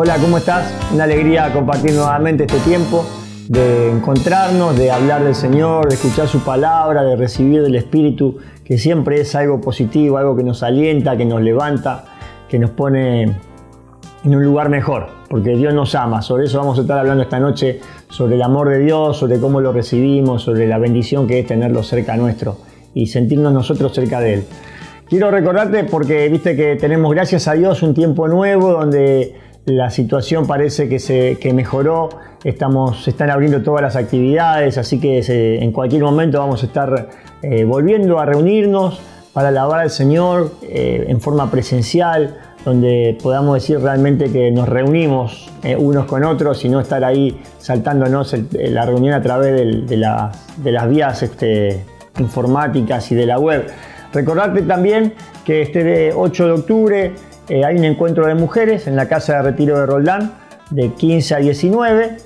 Hola, ¿cómo estás? Una alegría compartir nuevamente este tiempo, de encontrarnos, de hablar del Señor, de escuchar su palabra, de recibir del Espíritu, que siempre es algo positivo, algo que nos alienta, que nos levanta, que nos pone en un lugar mejor, porque Dios nos ama. Sobre eso vamos a estar hablando esta noche, sobre el amor de Dios, sobre cómo lo recibimos, sobre la bendición que es tenerlo cerca nuestro y sentirnos nosotros cerca de Él. Quiero recordarte porque viste que tenemos, gracias a Dios, un tiempo nuevo donde la situación parece que mejoró, se están abriendo todas las actividades, así que en cualquier momento vamos a estar volviendo a reunirnos para alabar al Señor en forma presencial, donde podamos decir realmente que nos reunimos unos con otros y no estar ahí saltándonos la reunión a través de las vías informáticas y de la web. Recordarte también que este 8 de octubre hay un encuentro de mujeres en la Casa de Retiro de Roldán de 15 a 19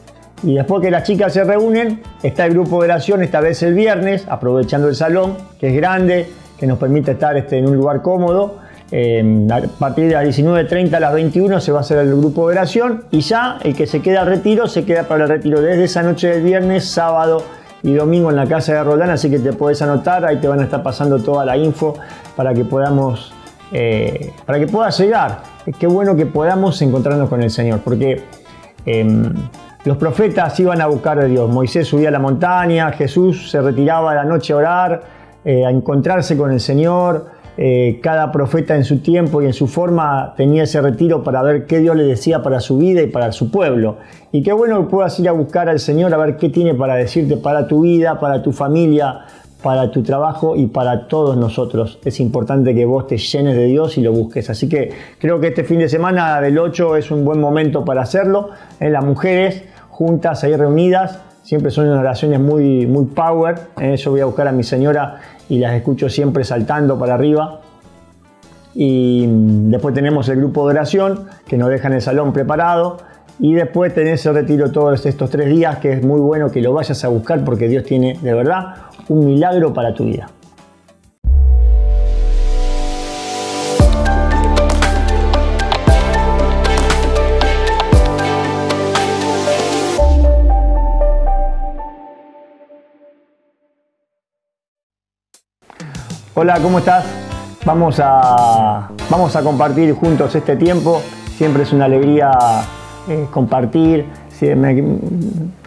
y después que las chicas se reúnen está el grupo de oración, esta vez el viernes, aprovechando el salón que es grande, que nos permite estar en un lugar cómodo. A partir de las 19:30 a las 21 se va a hacer el grupo de oración y ya el que se queda al retiro se queda para el retiro desde esa noche del viernes, sábado y domingo en la Casa de Roldán, así que te podés anotar, ahí te van a estar pasando toda la info para que puedas llegar. Qué bueno que podamos encontrarnos con el Señor, porque los profetas iban a buscar a Dios. Moisés subía a la montaña, Jesús se retiraba a la noche a orar, a encontrarse con el Señor. Cada profeta en su tiempo y en su forma tenía ese retiro para ver qué Dios le decía para su vida y para su pueblo. Y qué bueno que puedas ir a buscar al Señor a ver qué tiene para decirte para tu vida, para tu familia, para tu trabajo y para todos nosotros. Es importante que vos te llenes de Dios y lo busques. Así que creo que este fin de semana del 8 es un buen momento para hacerlo. Las mujeres juntas ahí reunidas siempre son oraciones muy power. Yo voy a buscar a mi señora y las escucho siempre saltando para arriba. Y después tenemos el grupo de oración que nos deja en el salón preparado. Y después tenés el retiro todos estos 3 días, que es muy bueno que lo vayas a buscar porque Dios tiene de verdad un milagro para tu vida. Hola, ¿cómo estás? Vamos a compartir juntos este tiempo. Siempre es una alegría compartir.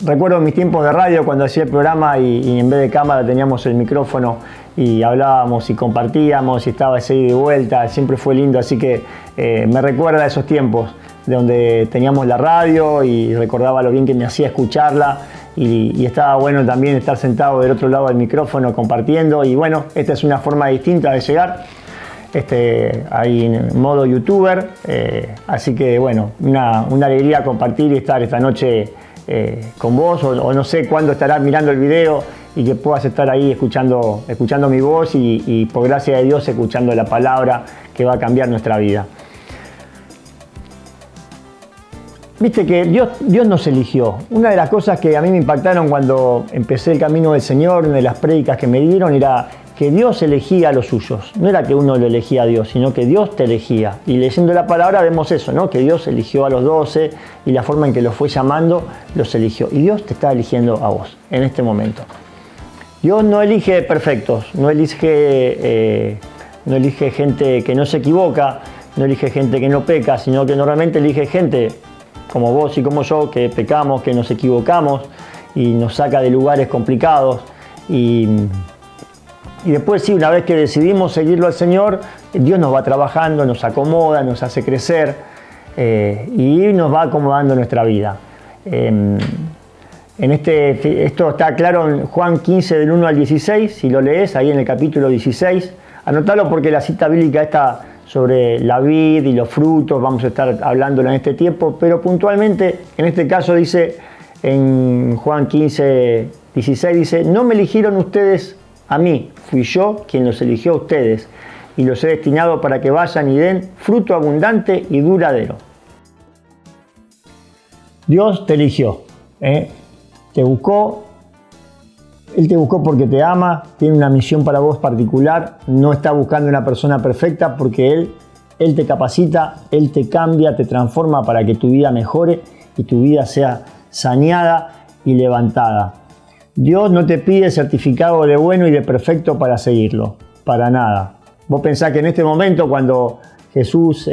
Recuerdo mis tiempos de radio cuando hacía el programa y en vez de cámara teníamos el micrófono y hablábamos y compartíamos y estaba ese ida y vuelta. Siempre fue lindo, así que me recuerda a esos tiempos de donde teníamos la radio y recordaba lo bien que me hacía escucharla. Y estaba bueno también estar sentado del otro lado del micrófono compartiendo. Y bueno, esta es una forma distinta de llegar. Ahí en modo youtuber. Así que bueno, una alegría compartir y estar esta noche con vos. O no sé cuándo estarás mirando el video y que puedas estar ahí escuchando mi voz y por gracia de Dios escuchando la palabra que va a cambiar nuestra vida. Viste que Dios nos eligió. Una de las cosas que a mí me impactaron cuando empecé el camino del Señor, una de las prédicas que me dieron, era que Dios elegía a los suyos. No era que uno lo elegía a Dios, sino que Dios te elegía. Y leyendo la palabra vemos eso, ¿no? Que Dios eligió a los 12 y la forma en que los fue llamando, los eligió. Y Dios te está eligiendo a vos en este momento. Dios no elige perfectos, no elige gente que no se equivoca, no elige gente que no peca, sino que normalmente elige gente como vos y como yo, que pecamos, que nos equivocamos y nos saca de lugares complicados. Y después sí, una vez que decidimos seguirlo al Señor, Dios nos va trabajando, nos acomoda, nos hace crecer y nos va acomodando nuestra vida. Esto está claro en Juan 15 del 1 al 16, si lo lees ahí en el capítulo 16. Anotalo porque la cita bíblica está sobre la vid y los frutos, vamos a estar hablándola en este tiempo, pero puntualmente en este caso dice en Juan 15, 16, dice: no me eligieron ustedes a mí, fui yo quien los eligió a ustedes y los he destinado para que vayan y den fruto abundante y duradero. Dios te eligió, te buscó. Él te buscó porque te ama, tiene una misión para vos particular, no está buscando una persona perfecta porque Él Él te capacita, Él te cambia, te transforma para que tu vida mejore y tu vida sea saneada y levantada. Dios no te pide certificado de bueno y de perfecto para seguirlo, para nada. Vos pensás que en este momento, cuando Jesús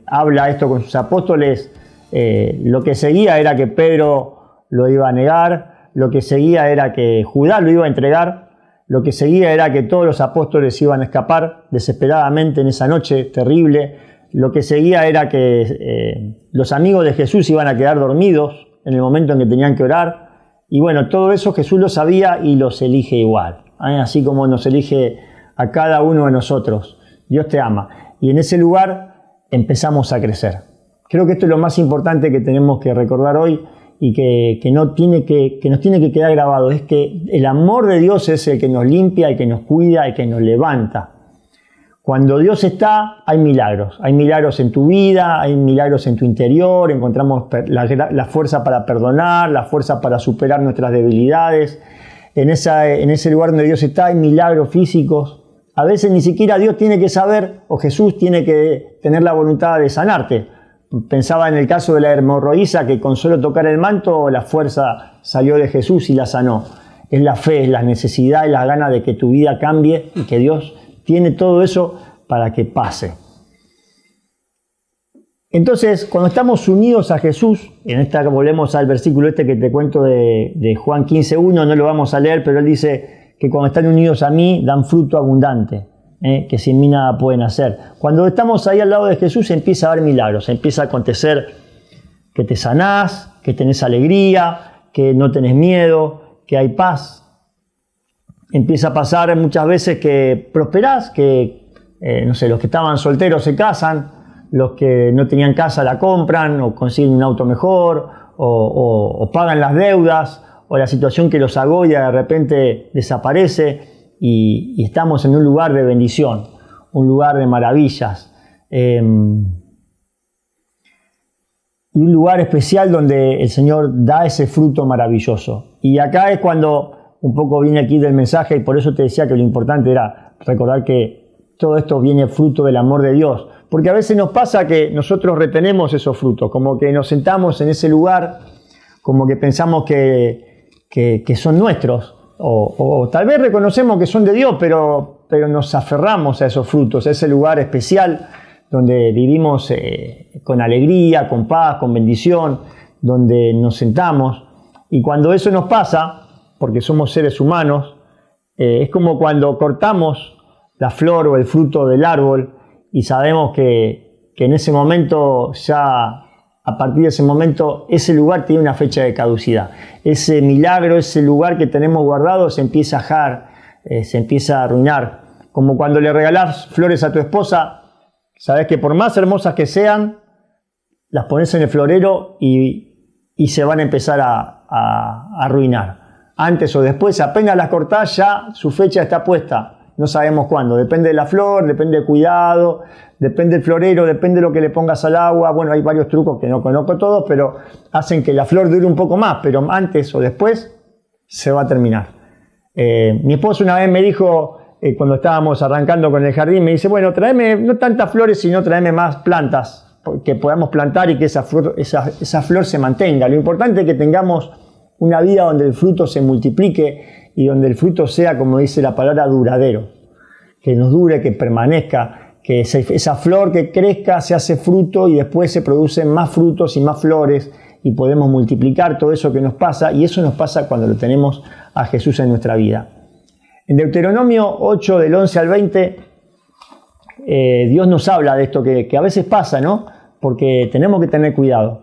habla esto con sus apóstoles, lo que seguía era que Pedro lo iba a negar, lo que seguía era que Judas lo iba a entregar, lo que seguía era que todos los apóstoles iban a escapar desesperadamente en esa noche terrible, lo que seguía era que los amigos de Jesús iban a quedar dormidos en el momento en que tenían que orar. Y bueno, todo eso Jesús lo sabía y los elige igual, así como nos elige a cada uno de nosotros. Dios te ama. Y en ese lugar empezamos a crecer. Creo que esto es lo más importante que tenemos que recordar hoy y que nos tiene que quedar grabado. Es que el amor de Dios es el que nos limpia, el que nos cuida, el que nos levanta. Cuando Dios está, hay milagros. Hay milagros en tu vida, hay milagros en tu interior, encontramos la fuerza para perdonar, la fuerza para superar nuestras debilidades. En ese lugar donde Dios está hay milagros físicos. A veces ni siquiera Dios tiene que saber, o Jesús tiene que tener la voluntad de sanarte. Pensaba en el caso de la hemorroísa, que con solo tocar el manto la fuerza salió de Jesús y la sanó. Es la fe, es la necesidad y la gana de que tu vida cambie y que Dios tiene todo eso para que pase. Entonces, cuando estamos unidos a Jesús, volvemos al versículo que te cuento de Juan 15:1, no lo vamos a leer, pero él dice que cuando están unidos a mí dan fruto abundante, que sin mí nada pueden hacer. Cuando estamos ahí al lado de Jesús empieza a haber milagros, empieza a acontecer que te sanás, que tenés alegría, que no tenés miedo, que hay paz. Empieza a pasar muchas veces que prosperás, que los que estaban solteros se casan, los que no tenían casa la compran o consiguen un auto mejor o pagan las deudas o la situación que los agobia de repente desaparece y estamos en un lugar de bendición, un lugar de maravillas y un lugar especial donde el Señor da ese fruto maravilloso. Y acá es cuando un poco viene aquí del mensaje y por eso te decía que lo importante era recordar que todo esto viene fruto del amor de Dios. Porque a veces nos pasa que nosotros retenemos esos frutos, como que nos sentamos en ese lugar, como que pensamos que son nuestros. O tal vez reconocemos que son de Dios, pero nos aferramos a esos frutos, a ese lugar especial donde vivimos con alegría, con paz, con bendición, donde nos sentamos. Y cuando eso nos pasa, porque somos seres humanos, es como cuando cortamos la flor o el fruto del árbol y sabemos que en ese momento, ya a partir de ese momento, ese lugar tiene una fecha de caducidad. Ese milagro, ese lugar que tenemos guardado se empieza a ajar, se empieza a arruinar. Como cuando le regalás flores a tu esposa, sabes que por más hermosas que sean, las pones en el florero y se van a empezar a arruinar. Antes o después, apenas las cortás, ya su fecha está puesta. No sabemos cuándo. Depende de la flor, depende del cuidado, depende del florero, depende de lo que le pongas al agua. Bueno, hay varios trucos que no conozco todos, pero hacen que la flor dure un poco más, pero antes o después se va a terminar. Mi esposo una vez me dijo, cuando estábamos arrancando con el jardín, me dice, bueno, tráeme no tantas flores, sino tráeme más plantas que podamos plantar y que esa flor se mantenga. Lo importante es que tengamos una vida donde el fruto se multiplique y donde el fruto sea, como dice la palabra, duradero. Que nos dure, que permanezca, que esa flor que crezca se hace fruto y después se producen más frutos y más flores y podemos multiplicar todo eso que nos pasa, y eso nos pasa cuando lo tenemos a Jesús en nuestra vida. En Deuteronomio 8, del 11 al 20, Dios nos habla de esto que a veces pasa, ¿no? Porque tenemos que tener cuidado.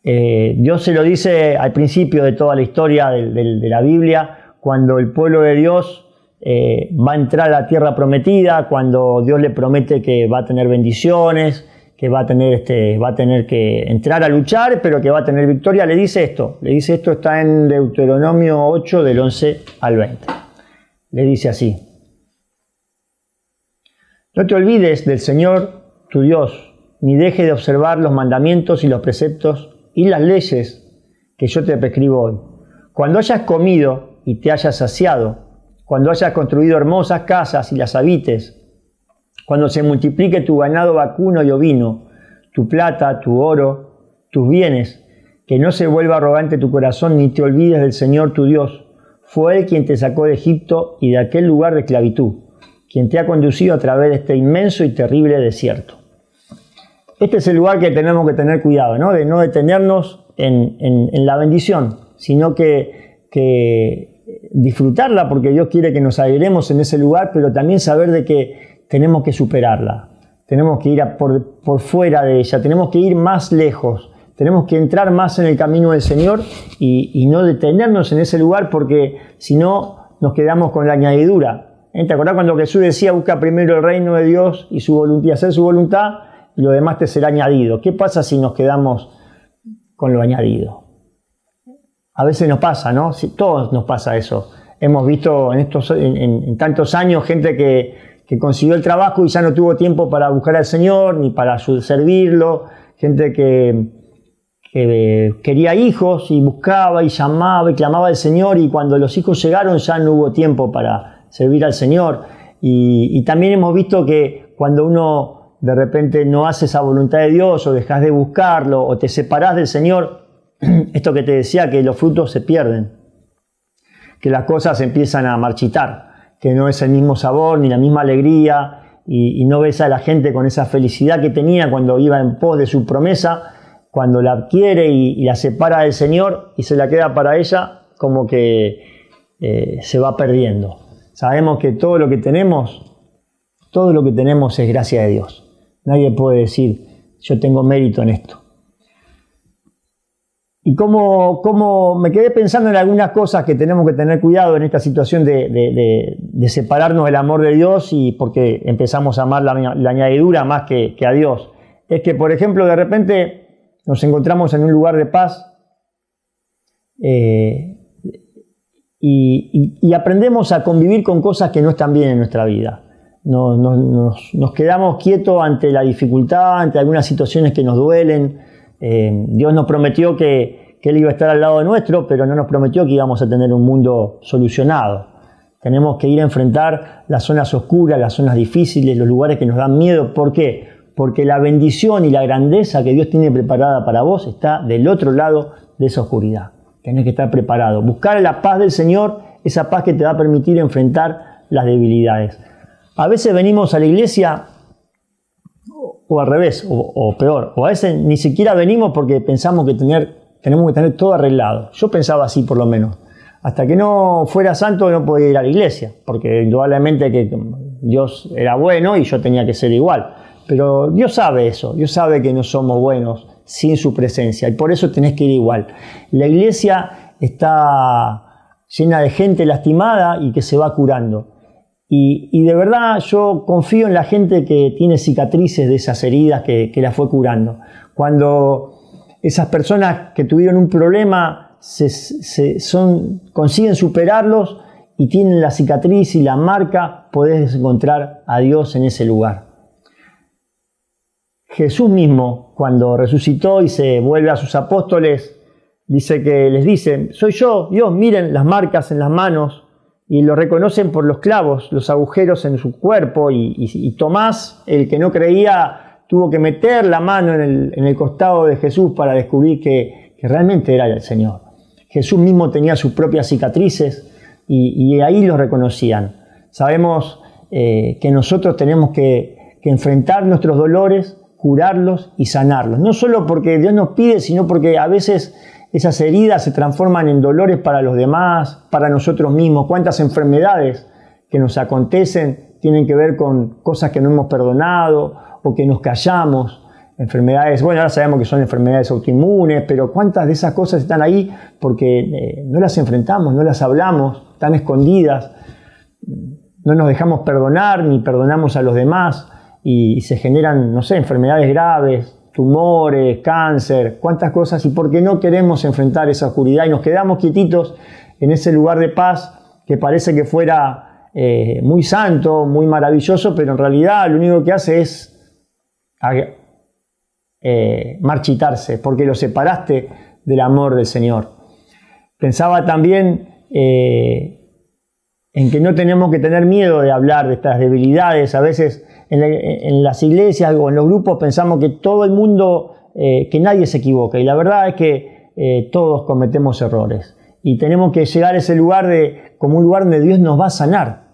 Dios se lo dice al principio de toda la historia de la Biblia, cuando el pueblo de Dios va a entrar a la tierra prometida, cuando Dios le promete que va a tener bendiciones, que va a tener que entrar a luchar, pero que va a tener victoria. Le dice esto, está en Deuteronomio 8 del 11 al 20. Le dice así: no te olvides del Señor tu Dios, ni dejes de observar los mandamientos y los preceptos y las leyes que yo te prescribo hoy. Cuando hayas comido y te hayas saciado, cuando hayas construido hermosas casas y las habites, Cuando se multiplique tu ganado vacuno y ovino, tu plata, tu oro, tus bienes, que no se vuelva arrogante tu corazón ni te olvides del Señor tu Dios. Fue Él quien te sacó de Egipto y de aquel lugar de esclavitud, quien te ha conducido a través de este inmenso y terrible desierto. Este es el lugar que tenemos que tener cuidado, ¿no? De no detenernos en la bendición, sino que disfrutarla, porque Dios quiere que nos alegremos en ese lugar, pero también saber de que tenemos que superarla, tenemos que ir por fuera de ella, tenemos que ir más lejos, tenemos que entrar más en el camino del Señor y no detenernos en ese lugar, porque si no nos quedamos con la añadidura. ¿Te acordás cuando Jesús decía, busca primero el reino de Dios y su voluntad, y hacer su voluntad, y lo demás te será añadido? ¿Qué pasa si nos quedamos con lo añadido? A veces nos pasa, ¿no? Todos nos pasa eso. Hemos visto en tantos años gente que consiguió el trabajo y ya no tuvo tiempo para buscar al Señor ni para servirlo. Gente que quería hijos y buscaba y llamaba y clamaba al Señor, y cuando los hijos llegaron ya no hubo tiempo para servir al Señor. Y también hemos visto que cuando uno de repente no hace esa voluntad de Dios, o dejas de buscarlo, o te separás del Señor, esto que te decía, que los frutos se pierden, que las cosas empiezan a marchitar, que no es el mismo sabor ni la misma alegría, y no ves a la gente con esa felicidad que tenía cuando iba en pos de su promesa. Cuando la adquiere y la separa del Señor y se la queda para ella, como que se va perdiendo. Sabemos que todo lo que tenemos es gracia de Dios. Nadie puede decir, yo tengo mérito en esto. Y como me quedé pensando en algunas cosas que tenemos que tener cuidado en esta situación de separarnos del amor de Dios, y porque empezamos a amar la añadidura más que a Dios. Es que, por ejemplo, de repente nos encontramos en un lugar de paz y aprendemos a convivir con cosas que no están bien en nuestra vida. Nos quedamos quietos ante la dificultad, ante algunas situaciones que nos duelen. Dios nos prometió que Él iba a estar al lado nuestro, pero no nos prometió que íbamos a tener un mundo solucionado. Tenemos que ir a enfrentar las zonas oscuras, las zonas difíciles, los lugares que nos dan miedo. ¿Por qué? Porque la bendición y la grandeza que Dios tiene preparada para vos está del otro lado de esa oscuridad. Tenés que estar preparado. Buscar la paz del Señor, esa paz que te va a permitir enfrentar las debilidades. A veces venimos a la iglesia, o al revés, o peor, o a veces ni siquiera venimos porque pensamos que tenemos que tener todo arreglado. Yo pensaba así, por lo menos. Hasta que no fuera santo no podía ir a la iglesia, porque indudablemente que Dios era bueno y yo tenía que ser igual. Pero Dios sabe eso, Dios sabe que no somos buenos sin su presencia, y por eso tenés que ir igual. La iglesia está llena de gente lastimada y que se va curando. Y de verdad yo confío en la gente que tiene cicatrices de esas heridas que la fue curando. Cuando esas personas que tuvieron un problema consiguen superarlos y tienen la cicatriz y la marca, podés encontrar a Dios en ese lugar. Jesús mismo, cuando resucitó y se vuelve a sus apóstoles, dice que les dice, soy yo, Dios, miren las marcas en las manos, y lo reconocen por los clavos, los agujeros en su cuerpo, y Tomás, el que no creía, tuvo que meter la mano en el costado de Jesús para descubrir que realmente era el Señor. Jesús mismo tenía sus propias cicatrices y ahí los reconocían. Sabemos que nosotros tenemos que enfrentar nuestros dolores, curarlos y sanarlos. No solo porque Dios nos pide, sino porque a veces esas heridas se transforman en dolores para los demás, para nosotros mismos. ¿Cuántas enfermedades que nos acontecen tienen que ver con cosas que no hemos perdonado o que nos callamos? Enfermedades, bueno, ahora sabemos que son enfermedades autoinmunes, pero ¿cuántas de esas cosas están ahí porque no las enfrentamos, no las hablamos, están escondidas? No nos dejamos perdonar ni perdonamos a los demás y se generan, no sé, enfermedades graves, tumores, cáncer, cuántas cosas, y porque no queremos enfrentar esa oscuridad y nos quedamos quietitos en ese lugar de paz que parece que fuera muy santo, muy maravilloso, pero en realidad lo único que hace es marchitarse, porque lo separaste del amor del Señor. Pensaba también en que no tenemos que tener miedo de hablar de estas debilidades. A veces en las iglesias o en los grupos pensamos que todo el mundo, que nadie se equivoca, y la verdad es que todos cometemos errores y tenemos que llegar a ese lugar como un lugar donde Dios nos va a sanar.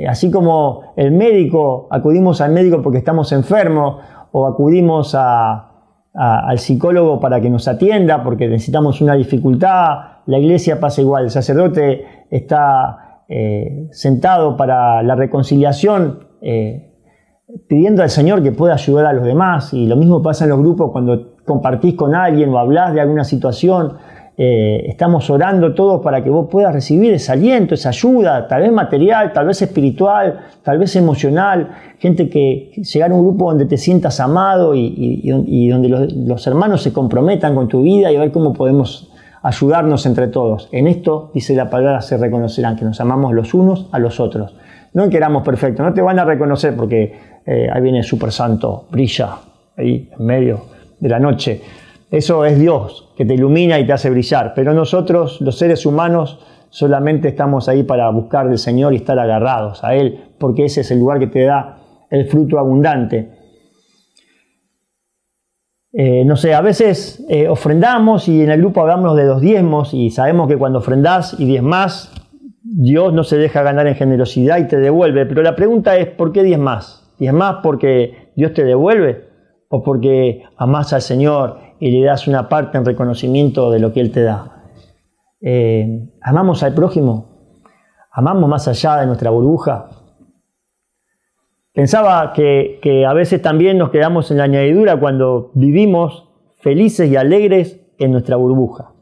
Así como el médico, acudimos al médico porque estamos enfermos, o acudimos al psicólogo para que nos atienda porque necesitamos una dificultad. La iglesia pasa igual, el sacerdote está sentado para la reconciliación, pidiendo al Señor que pueda ayudar a los demás, y lo mismo pasa en los grupos cuando compartís con alguien o hablás de alguna situación. Estamos orando todos para que vos puedas recibir ese aliento, esa ayuda, tal vez material, tal vez espiritual, tal vez emocional. Gente que llegar a un grupo donde te sientas amado y donde los hermanos se comprometan con tu vida y a ver cómo podemos ayudarnos entre todos. En esto, dice la palabra, se reconocerán que nos amamos los unos a los otros. No en que éramos perfectos, no te van a reconocer porque ahí viene el Super Santo, brilla ahí en medio de la noche. Eso es Dios, que te ilumina y te hace brillar. Pero nosotros, los seres humanos, solamente estamos ahí para buscar del Señor y estar agarrados a Él, porque ese es el lugar que te da el fruto abundante. No sé, a veces ofrendamos y en el grupo hablamos de los diezmos y sabemos que cuando ofrendás y diezmás, Dios no se deja ganar en generosidad y te devuelve. Pero la pregunta es, ¿por qué diezmás? ¿Diezmás porque Dios te devuelve o porque amás al Señor y le das una parte en reconocimiento de lo que Él te da? ¿Amamos al prójimo? ¿Amamos más allá de nuestra burbuja? Pensaba que a veces también nos quedamos en la añadidura cuando vivimos felices y alegres en nuestra burbuja.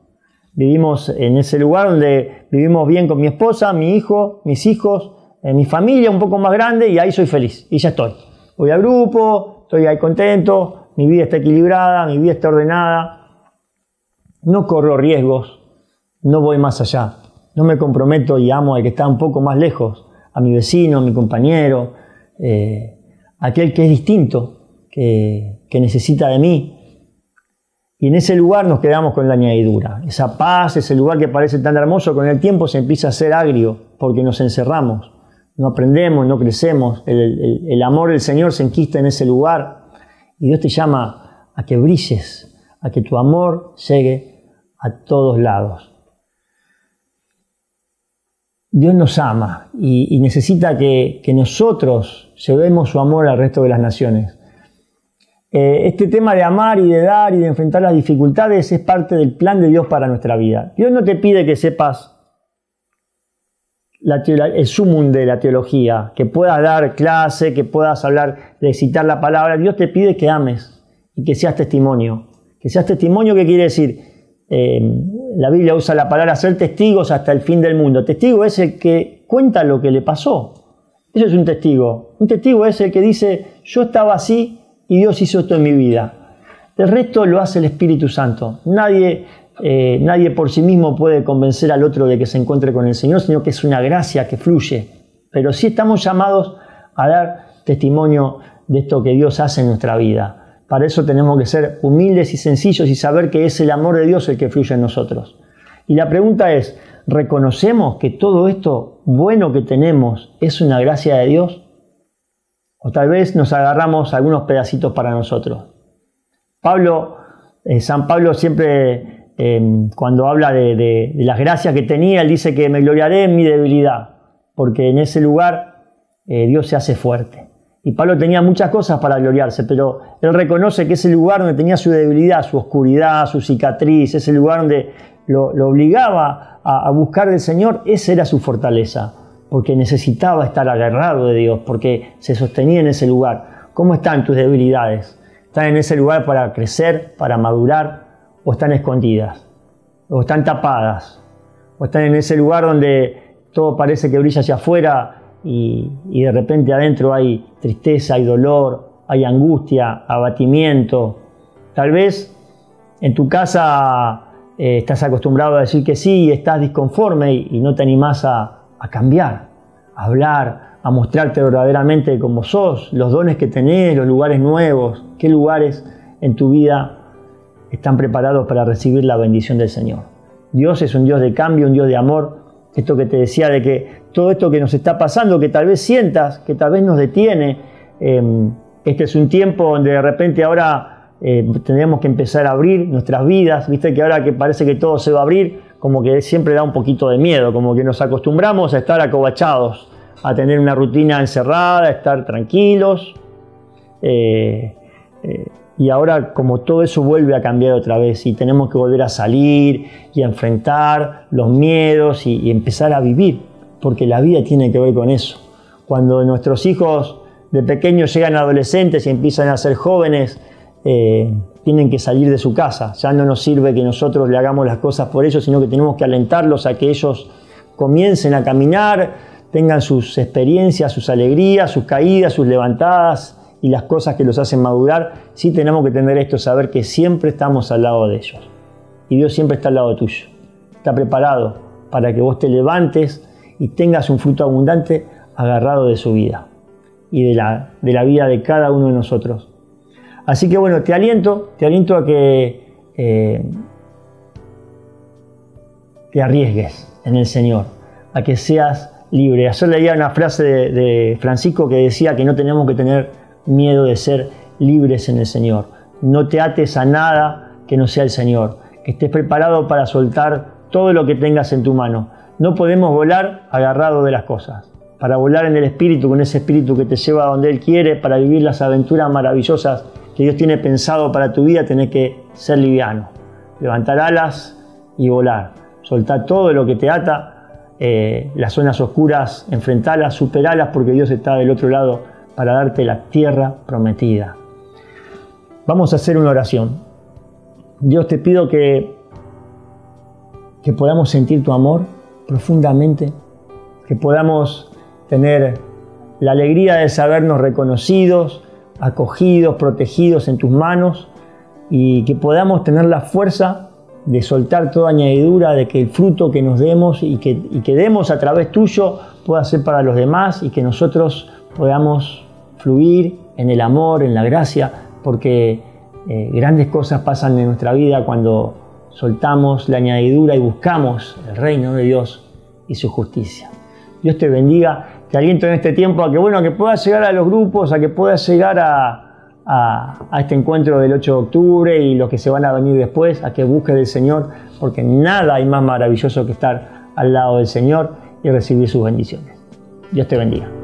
Vivimos en ese lugar donde vivimos bien con mi esposa, mi hijo, mis hijos, mi familia un poco más grande, y ahí soy feliz y ya estoy. Voy al grupo, estoy ahí contento, mi vida está equilibrada, mi vida está ordenada. No corro riesgos, no voy más allá. No me comprometo y amo al que está un poco más lejos, a mi vecino, a mi compañero, aquel que es distinto, que necesita de mí. Y en ese lugar nos quedamos con la añadidura. Esa paz, ese lugar que parece tan hermoso, con el tiempo se empieza a hacer agrio porque nos encerramos. No aprendemos, no crecemos. El amor del Señor se enquista en ese lugar. Y Dios te llama a que brilles, a que tu amor llegue a todos lados. Dios nos ama y necesita que nosotros llevemos su amor al resto de las naciones. Este tema de amar y de dar y de enfrentar las dificultades es parte del plan de Dios para nuestra vida. Dios no te pide que sepas el sumum de la teología, que puedas dar clase, que puedas hablar, de citar la palabra. Dios te pide que ames y que seas testimonio. Que seas testimonio, ¿qué quiere decir? La Biblia usa la palabra ser testigos hasta el fin del mundo. Testigo es el que cuenta lo que le pasó. Eso es un testigo. Un testigo es el que dice, yo estaba así y Dios hizo esto en mi vida. El resto lo hace el Espíritu Santo. Nadie por sí mismo puede convencer al otro de que se encuentre con el Señor, sino que es una gracia que fluye. Pero sí estamos llamados a dar testimonio de esto que Dios hace en nuestra vida. Para eso tenemos que ser humildes y sencillos y saber que es el amor de Dios el que fluye en nosotros. Y la pregunta es, ¿reconocemos que todo esto bueno que tenemos es una gracia de Dios? O tal vez nos agarramos algunos pedacitos para nosotros. San Pablo siempre, cuando habla de las gracias que tenía, él dice que me gloriaré en mi debilidad, porque en ese lugar Dios se hace fuerte. Y Pablo tenía muchas cosas para gloriarse, pero él reconoce que ese lugar donde tenía su debilidad, su oscuridad, su cicatriz, ese lugar donde lo obligaba a buscar del Señor, esa era su fortaleza, porque necesitaba estar agarrado de Dios, porque se sostenía en ese lugar. ¿Cómo están tus debilidades? ¿Están en ese lugar para crecer, para madurar, o están escondidas? ¿O están tapadas? ¿O están en ese lugar donde todo parece que brilla hacia afuera y de repente adentro hay tristeza, hay dolor, hay angustia, abatimiento? Tal vez en tu casa estás acostumbrado a decir que sí y estás disconforme y no te animás a cambiar, a hablar, a mostrarte verdaderamente como sos, los dones que tenés, los lugares nuevos. ¿Qué lugares en tu vida están preparados para recibir la bendición del Señor? Dios es un Dios de cambio, un Dios de amor, Esto que te decía de que todo esto que nos está pasando, que tal vez sientas, que tal vez nos detiene, este es un tiempo donde de repente ahora tendremos que empezar a abrir nuestras vidas. Viste que ahora que parece que todo se va a abrir, como que siempre da un poquito de miedo, como que nos acostumbramos a estar acobachados, a tener una rutina encerrada, a estar tranquilos. Y ahora como todo eso vuelve a cambiar otra vez y tenemos que volver a salir y a enfrentar los miedos y empezar a vivir, porque la vida tiene que ver con eso. Cuando nuestros hijos de pequeños llegan a adolescentes y empiezan a ser jóvenes, tienen que salir de su casa. Ya no nos sirve que nosotros le hagamos las cosas por ellos, sino que tenemos que alentarlos a que ellos comiencen a caminar, tengan sus experiencias, sus alegrías, sus caídas, sus levantadas y las cosas que los hacen madurar. Sí tenemos que tener esto, saber que siempre estamos al lado de ellos. Y Dios siempre está al lado tuyo. Está preparado para que vos te levantes y tengas un fruto abundante agarrado de su vida y de la vida de cada uno de nosotros. Así que bueno, te aliento a que te arriesgues en el Señor, a que seas libre. Ayer leía una frase de Francisco que decía que no tenemos que tener miedo de ser libres en el Señor. No te ates a nada que no sea el Señor. Que estés preparado para soltar todo lo que tengas en tu mano. No podemos volar agarrado de las cosas. Para volar en el Espíritu, con ese Espíritu que te lleva a donde Él quiere, para vivir las aventuras maravillosas que Dios tiene pensado para tu vida, tenés que ser liviano. Levantar alas y volar. Soltar todo lo que te ata. Las zonas oscuras, enfrentalas, superalas, porque Dios está del otro lado para darte la tierra prometida. Vamos a hacer una oración. Dios, te pido que podamos sentir tu amor profundamente, que podamos tener la alegría de sabernos reconocidos, acogidos, protegidos en tus manos, y que podamos tener la fuerza de soltar toda añadidura, de que el fruto que nos demos y que demos a través tuyo pueda ser para los demás, y que nosotros podamos fluir en el amor, en la gracia, porque grandes cosas pasan en nuestra vida cuando soltamos la añadidura y buscamos el reino de Dios y su justicia. Dios te bendiga, te aliento en este tiempo a que puedas llegar a los grupos, a que puedas llegar a este encuentro del 8 de octubre y los que se van a venir después, a que busques del Señor, porque nada hay más maravilloso que estar al lado del Señor y recibir sus bendiciones. Dios te bendiga.